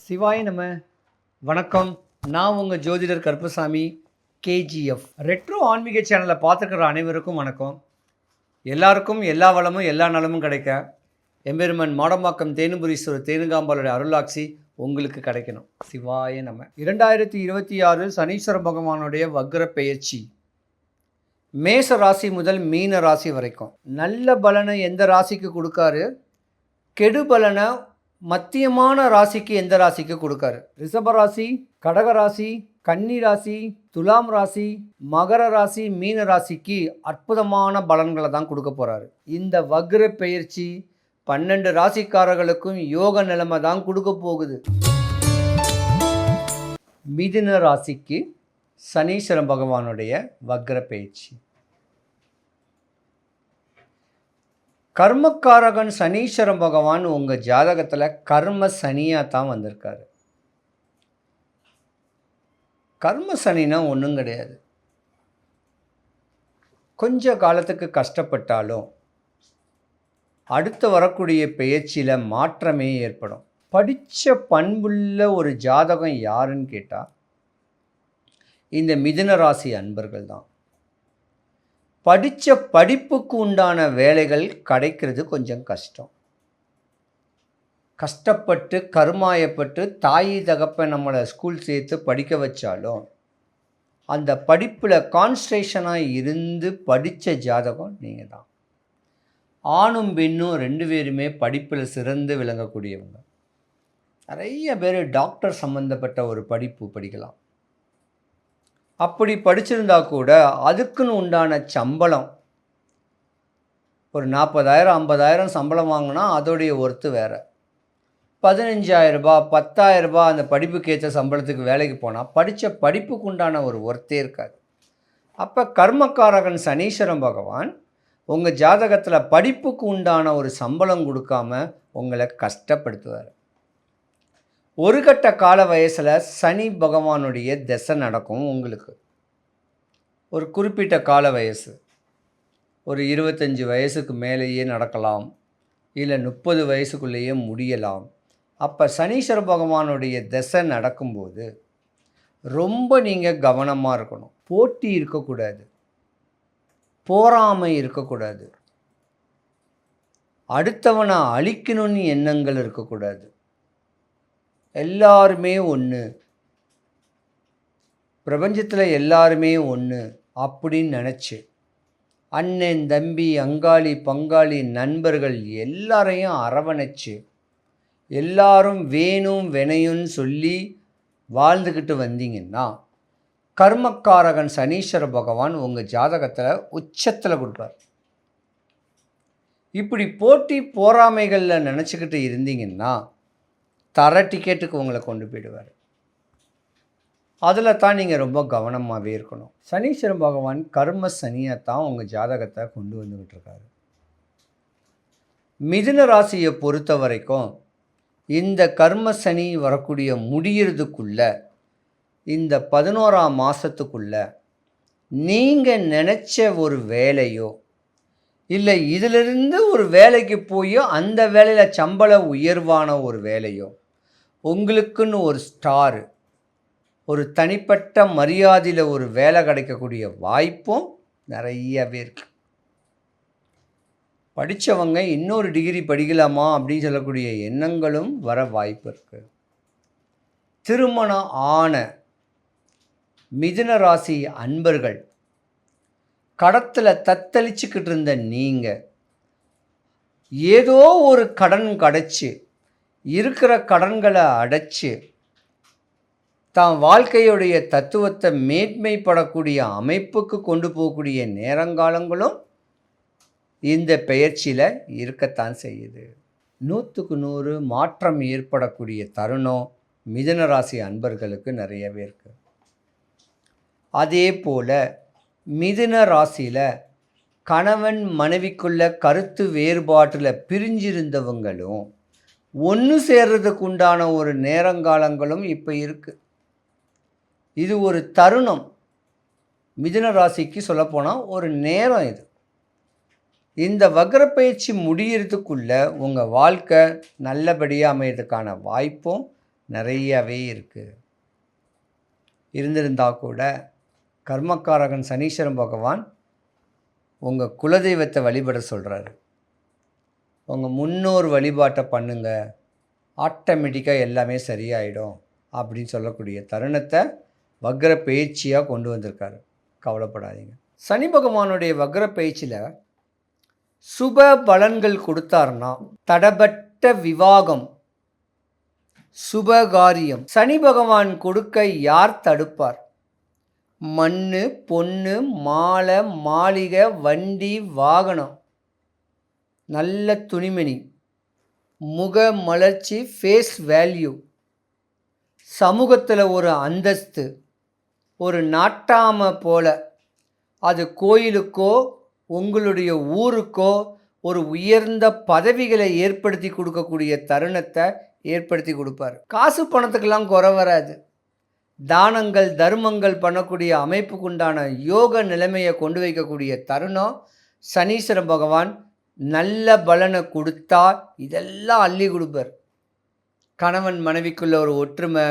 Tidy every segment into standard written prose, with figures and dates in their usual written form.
சிவாய நம. வணக்கம். நான் உங்கள் ஜோதிடர் கருப்பசாமி, கேஜிஎஃப். ரெட்ரோ ஆன்மீக சேனலை பார்த்துக்கிற அனைவருக்கும் வணக்கம். எல்லாருக்கும் எல்லா வளமும் எல்லா நலமும் கிடைக்க எம்பெருமன் மாடம்பாக்கம் தேனுபுரீஸ்வரர் தேனுகாம்பாளுடைய அருளாட்சி உங்களுக்கு கிடைக்கணும். சிவாய நம. 2026 சனீஸ்வர பகவானுடைய வக்ர பெயர்ச்சி மேச ராசி முதல் மீன ராசி வரைக்கும் நல்ல பலனை எந்த ராசிக்கு கொடுக்காரு, கெடு பலனை மத்தியமான ராசிக்கு எந்த ராசிக்கு கொடுக்காரு. ரிஷப ராசி, கடக ராசி, கன்னி ராசி, துலாம் ராசி, மகர ராசி, மீன ராசிக்கு அற்புதமான பலன்களை தான் கொடுக்க போகிறாரு. இந்த வக்ர பெயர்ச்சி 12 ராசிக்காரர்களுக்கும் யோக நிலைமை தான் கொடுக்க போகுது. மிதுன ராசிக்கு சனீஸ்வர பகவானுடைய வக்ர பெயர்ச்சி. கர்மக்காரகன் சனீஸ்வர பகவான் உங்கள் ஜாதகத்தில் கர்ம சனியாக தான் வந்திருக்காரு. கர்ம சனினா ஒன்றும் கிடையாது. கொஞ்ச காலத்துக்கு கஷ்டப்பட்டாலும் அடுத்து வரக்கூடிய பெயர்ச்சியில் மாற்றமே ஏற்படும். படித்த பண்புள்ள ஒரு ஜாதகம் யாருன்னு கேட்டால் இந்த மிதுன ராசி அன்பர்கள் தான். படித்த படிப்புக்கு உண்டான வேலைகள் கிடைக்கிறது கொஞ்சம் கஷ்டம். கஷ்டப்பட்டு கருமாயப்பட்டு தாய் தகப்பை நம்மளை ஸ்கூல் சேர்த்து படிக்க வச்சாலும் அந்த படிப்பில் கான்சன்ட்ரேஷனாக இருந்து படித்த ஜாதகம் நீங்கள் தான். ஆணும் பெண்ணும் 2 பேருமே படிப்பில் சிறந்து விளங்கக்கூடியவங்க. நிறைய பேர் டாக்டர் சம்மந்தப்பட்ட ஒரு படிப்பு படிக்கலாம். அப்படி படிச்சிருந்தா கூட அதுக்குன்னு உண்டான சம்பளம் ஒரு 40,000 50,000 சம்பளம் வாங்கினா அதோடைய ஒர்த்து வேறு. 15,000 ரூபாய் 10,000 ரூபாய் அந்த படிப்புக்கு ஏற்ற சம்பளத்துக்கு வேலைக்கு போனால் படித்த படிப்புக்கு உண்டான ஒரு ஒர்த்தே இருக்காது. அப்போ கர்மக்காரகன் சனீஸ்வரன் பகவான் உங்கள் ஜாதகத்தில் படிப்புக்கு உண்டான ஒரு சம்பளம் கொடுக்காம உங்களை கஷ்டப்படுத்துவார். ஒரு கட்ட கால வயசில் சனி பகவானுடைய திசை நடக்கும். உங்களுக்கு ஒரு குறிப்பிட்ட கால வயசு ஒரு 25 வயசுக்கு மேலேயே நடக்கலாம், இல்லை 30 வயசுக்குள்ளேயே முடியலாம். அப்போ சனீஸ்வர பகவானுடைய திசை நடக்கும்போது ரொம்ப நீங்கள் கவனமாக இருக்கணும். போட்டி இருக்கக்கூடாது, போராமை இருக்கக்கூடாது, அடுத்தவனை அழிக்கணும்னு எண்ணங்கள் இருக்கக்கூடாது. எல்லாருமே ஒன்று, பிரபஞ்சத்தில் எல்லாருமே ஒன்று அப்படின்னு நினச்சி அண்ணன் தம்பி அங்காளி பங்காளி நண்பர்கள் எல்லாரையும் அரவணைச்சு எல்லாரும் வேணும் வினையும்னு சொல்லி வாழ்ந்துக்கிட்டு வந்தீங்கன்னா கர்மக்காரகன் சனீஸ்வர பகவான் உங்கள் ஜாதகத்தில் உச்சத்தில் கொடுப்பார். இப்படி போட்டி போராமைகளில் நினச்சிக்கிட்டு இருந்தீங்கன்னா தர டிக்கெட்டுக்கு உங்களை கொண்டு போயிடுவார். அதில் தான் நீங்கள் ரொம்ப கவனமாகவே இருக்கணும். சனீஸ்வர பகவான் கர்ம சனியை தான் உங்கள் ஜாதகத்தை கொண்டு வந்துக்கிட்டு இருக்காரு. மிதுன ராசியை பொறுத்த வரைக்கும் இந்த கர்ம சனி வரக்கூடிய முடிகிறதுக்குள்ள இந்த 11ஆம் மாதத்துக்குள்ள நீங்கள் நினச்ச ஒரு வேலையோ இல்லை இதிலிருந்து ஒரு வேலைக்கு போய் அந்த வேலையில் சம்பள உயர்வான ஒரு வேலையோ உங்களுக்குன்னு ஒரு ஸ்டாரு ஒரு தனிப்பட்ட மரியாதையில் ஒரு வேலை கிடைக்கக்கூடிய வாய்ப்பும் நிறையவே இருக்கு. படித்தவங்க இன்னொரு டிகிரி படிக்கலாமா அப்படின்னு சொல்லக்கூடிய எண்ணங்களும் வர வாய்ப்பு இருக்குது. திருமணம் ஆன மிதுன ராசி அன்பர்கள் கடத்தில் தத்தளிச்சுக்கிட்டு இருந்த நீங்கள் ஏதோ ஒரு கடன் கிடச்சி இருக்கிற கடன்களை அடைச்சி தான் வாழ்க்கையுடைய தத்துவத்தை மேன்மைப்படக்கூடிய அமைப்புக்கு கொண்டு போகக்கூடிய நேரங்காலங்களும் இந்த பெயர்ச்சியில் இருக்கத்தான் செய்யுது. 100க்கு 100 மாற்றம் ஏற்படக்கூடிய தருணம் மிதுன ராசி அன்பர்களுக்கு நிறையவே இருக்குது. அதே போல் மிதுன ராசியில் கணவன் மனைவிக்குள்ள கருத்து வேறுபாட்டில் பிரிஞ்சிருந்தவங்களும் ஒன்று சேர்றதுக்கு உண்டான ஒரு நேரங்காலங்களும் இப்போ இருக்குது. இது ஒரு தருணம். மிதுன ராசிக்கு சொல்லப்போனால் ஒரு நேரம் இது. இந்த வக்ரப்பயிற்சி முடிகிறதுக்குள்ள உங்கள் வாழ்க்கை நல்லபடியாக அமையறதுக்கான வாய்ப்பும் நிறையவே இருக்குது. இருந்திருந்தால் கூட கர்மக்காரகன் சனீஸ்வரன் பகவான் உங்கள் குலதெய்வத்தை வழிபட சொல்கிறாரு. உங்கள் முன்னோர் வழிபாட்டை பண்ணுங்க, ஆட்டோமேட்டிக்காக எல்லாமே சரியாயிடும் அப்படின்னு சொல்லக்கூடிய தருணத்தை வக்ர பயிற்சியாக கொண்டு வந்திருக்காரு. கவலைப்படாதீங்க. சனி பகவானுடைய வக்ர பயிற்சியில் சுப பலன்கள் கொடுத்தாருன்னா தடபட்ட விவாகம், சுபகாரியம் சனி பகவான் கொடுக்க யார் தடுப்பார்? மண்ணு, பொண்ணு, மாலை, மாளிகை, வண்டி, வாகனம், நல்ல துணிமணி, முக மலர்ச்சி, ஃபேஸ் வேல்யூ, சமூகத்தில் ஒரு அந்தஸ்து, ஒரு நாட்டாமை போல, அது கோயிலுக்கோ உங்களுடைய ஊருக்கோ ஒரு உயர்ந்த பதவிகளை ஏற்படுத்தி கொடுக்கக்கூடிய தருணத்தை ஏற்படுத்தி கொடுப்பார். காசு பணத்துக்கெல்லாம் குறை வராது. தானங்கள் தர்மங்கள் பண்ணக்கூடிய அமைப்புக்குண்டான யோக நிலைமையை கொண்டு வைக்கக்கூடிய தருணம் சனீஸ்வர பகவான் நல்ல பலனை கொடுத்தா இதெல்லாம் அள்ளி கொடுப்பார். கணவன் மனைவிக்குள்ள ஒரு ஒற்றுமை,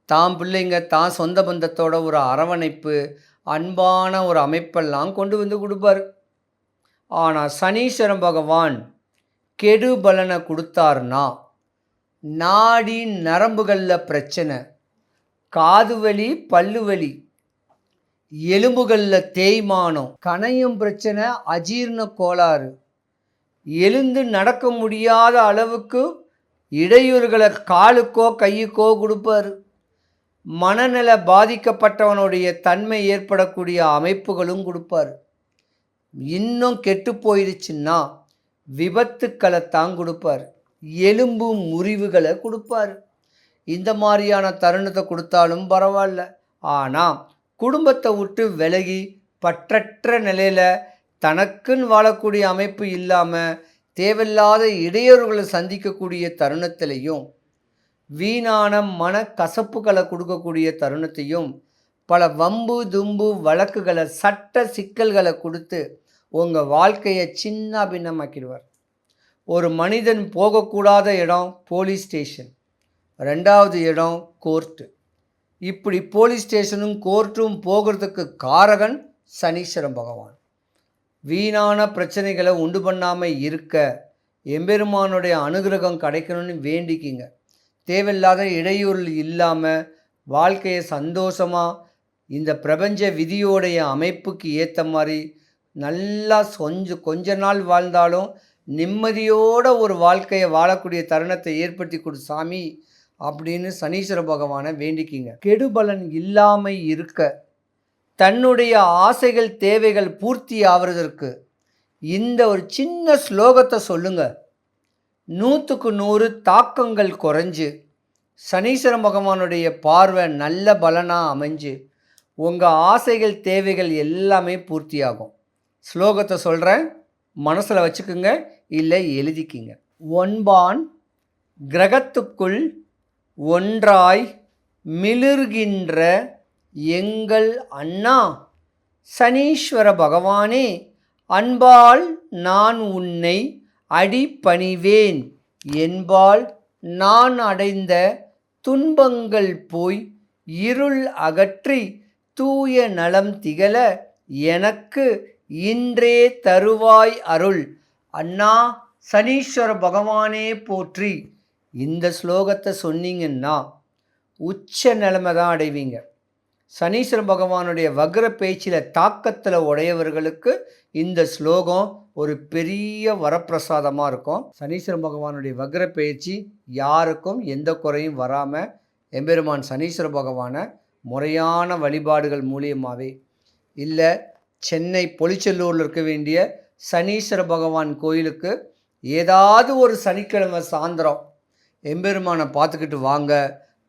தான் பிள்ளைங்க தான் சொந்த பந்தத்தோட ஒரு அரவணைப்பு, அன்பான ஒரு அமைப்பெல்லாம் கொண்டு வந்து கொடுப்பார். ஆனால் சனீஸ்வர பகவான் கெடு பலனை கொடுத்தாருன்னா நாடி நரம்புகளில் பிரச்சனை, காது வலி, பல்லு வலி, எலும்புகளில் தேய்மானம், கணையும் பிரச்சனை, அஜீர்ண கோளாறு, எழுந்து நடக்க முடியாத அளவுக்கு இடையூறுகளை காலுக்கோ கையுக்கோ கொடுப்பார். மனநல பாதிக்கப்பட்டவனுடைய தன்மை ஏற்படக்கூடிய அமைப்புகளும் கொடுப்பார். இன்னும் கெட்டு போயிடுச்சுன்னா விபத்துக்களைத்தான் கொடுப்பார். எலும்பு முறிவுகளை கொடுப்பார். இந்த மாதிரியான தருணத்தை கொடுத்தாலும் பரவாயில்ல. ஆனால் குடும்பத்தை விட்டு விலகி பற்றற்ற நிலையில் தனக்குன்னு வாழக்கூடிய அமைப்பு இல்லாமல் தேவையில்லாத இடையூறுகளை சந்திக்கக்கூடிய தருணத்திலையும் வீணான மன கசப்புகளை கொடுக்கக்கூடிய தருணத்தையும் பல வம்பு தும்பு வழக்குகளை சட்ட சிக்கல்களை கொடுத்து உங்கள் வாழ்க்கையை சின்ன பின்னமாக்கிடுவார். ஒரு மனிதன் போகக்கூடாத இடம் போலீஸ் ஸ்டேஷன், ரெண்டாவது இடம் கோர்ட்டு. இப்படி போலீஸ் ஸ்டேஷனும் கோர்ட்டும் போகிறதுக்கு காரகன் சனீஸ்வர பகவான். வீணான பிரச்சனைகளை உண்டு பண்ணாமல் இருக்க எம்பெருமானுடைய அனுகிரகம் கிடைக்கணும்னு வேண்டிக்கிங்க. தேவையில்லாத இடையூறு இல்லாமல் வாழ்க்கையை சந்தோஷமாக இந்த பிரபஞ்ச விதியோடைய அமைப்புக்கு ஏற்ற மாதிரி நல்லா கொஞ்ச நாள் வாழ்ந்தாலும் நிம்மதியோட ஒரு வாழ்க்கையை வாழக்கூடிய தருணத்தை ஏற்படுத்தி கொடு சாமி அப்படின்னு சனீஸ்வர பகவானை வேண்டிக்கிங்க. கெடுபலன் இல்லாமல் இருக்க, தன்னுடைய ஆசைகள் தேவைகள் பூர்த்தி ஆவதற்கு இந்த ஒரு சின்ன ஸ்லோகத்தை சொல்லுங்க. 100க்கு 100 தாக்கங்கள் குறைஞ்சு சனீஸ்வர பகவானுடைய பார்வை நல்ல பலனாக அமைஞ்சு உங்கள் ஆசைகள் தேவைகள் எல்லாமே பூர்த்தியாகும். ஸ்லோகத்தை சொல்கிறேன், மனசில் வச்சுக்குங்க, இல்லை எழுதிக்கிங்க. ஒன்பான் கிரகத்துக்குள் ஒன்றாய் மிளிர்கின்ற எங்கள் அண்ணா சனீஸ்வர பகவானே, அன்பால் நான் உன்னை அடிபணிவேன், என்பால் நான் அடைந்த துன்பங்கள் போய் இருள் அகற்றி தூய நலம் திகழ எனக்கு இன்றே தருவாய் அருள். அண்ணா சனீஸ்வர பகவானே போற்றி. இந்த ஸ்லோகத்தை சொன்னீங்கன்னா உச்ச நிலைமை தான் அடைவீங்க. சனீஸ்வர பகவானுடைய வக்ர பேச்சில் தாக்கத்தில் உடையவர்களுக்கு இந்த ஸ்லோகம் ஒரு பெரிய வரப்பிரசாதமாக இருக்கும். சனீஸ்வர பகவானுடைய வக்ர பயிற்சி யாருக்கும் எந்த குறையும் வராமல் எம்பெருமான் சனீஸ்வர பகவானை முறையான வழிபாடுகள் மூலியமாகவே, இல்லை சென்னை பொலிச்செல்லூரில் இருக்க வேண்டிய சனீஸ்வர பகவான் கோயிலுக்கு ஏதாவது ஒரு சனிக்கிழமை சாயந்தரம் எம்பெருமானை பார்த்துக்கிட்டு வாங்க.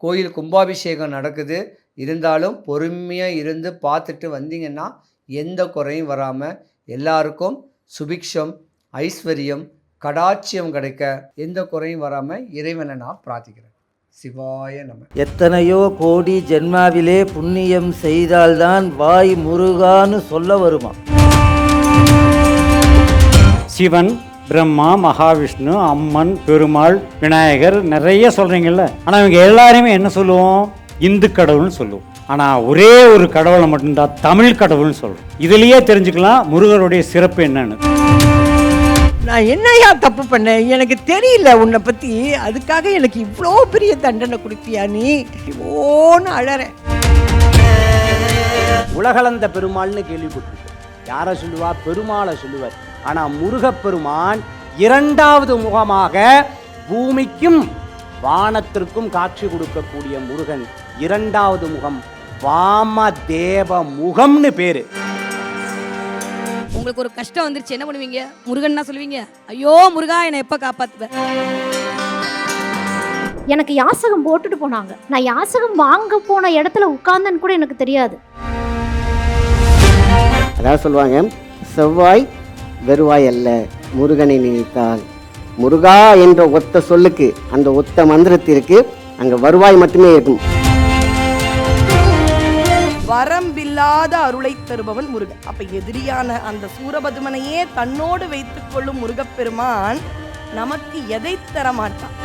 கோயில் கும்பாபிஷேகம் நடக்குது, இருந்தாலும் பொறுமையாக இருந்து பார்த்துட்டு வந்தீங்கன்னா எந்த குறையும் வராமல் எல்லாருக்கும் சுபிக்ஷம், ஐஸ்வர்யம், கடாட்சியம் கிடைக்க எந்த குறையும் வராமல் இறைவனை நான் பிரார்த்திக்கிறேன். சிவாய நம. எத்தனையோ கோடி ஜென்மாவிலே புண்ணியம் செய்தால்தான் வாய் முருகான்னு சொல்ல வருமா? சிவன் பிரம்மா, மகாவிஷ்ணு, அம்மன், பெருமாள், விநாயகர் நிறைய சொல்கிறீங்கல்ல. ஆனால் இவங்க எல்லாருமே என்ன சொல்லுவோம்? இந்து கடவுள்னு சொல்லுவோம். ஆனால் ஒரே ஒரு கடவுளை மட்டும்தான் தமிழ் கடவுள்னு சொல்கிறோம். இதுலேயே தெரிஞ்சுக்கலாம் முருகருடைய சிறப்பு என்னன்னு. நான் என்னையா தப்பு பண்ணேன்? எனக்கு தெரியல உன்னை பற்றி, அதுக்காக எனக்கு இவ்வளோ பெரிய தண்டனை கொடுப்பியா நீ? ஓன்னு அழறேன். உலகளந்த பெருமாள்னு கேள்விப்பட்டிருக்கோம். யாரை சொல்லுவா? பெருமாளை சொல்லுவார். ஆனால் முருகப்பெருமான் இரண்டாவது முகமாக பூமிக்கும் வானத்திற்கும் காட்சி கொடுக்கக்கூடிய முருகன் இரண்டாவது முகம் வாமதேவ முகம்னு பேரு. உங்களுக்கு ஒரு கஷ்டம் வந்துருச்சு, என்ன பண்ணுவீங்க? முருகன்னா சொல்லுவீங்க, ஐயோ முருகா என்னை எப்ப காப்பாத்துவ? எனக்கு யாசகம் போட்டுட்டு போனாங்க. நான் யாசகம் வாங்க போன இடத்துல உட்கார்ந்தேன்னு கூட எனக்கு தெரியாது. அதாவது சொல்லுவாங்க, செவ்வாய் வெறுவாய் அல்ல, முருகனை நினைத்தால். முருகா என்ற ஒத்த சொல்லுக்கு, அந்த ஒத்த மந்திரத்திற்கு அங்கே வருவாய் மட்டுமே இருக்கும். வரம்பில்லாத அருளை தருபவன் முருகன். அப்ப எதிரியான அந்த சூரபதுமனையே தன்னோடு வைத்துக் கொள்ளும் முருகப்பெருமான் நமக்கு எதை தர மாட்டான்?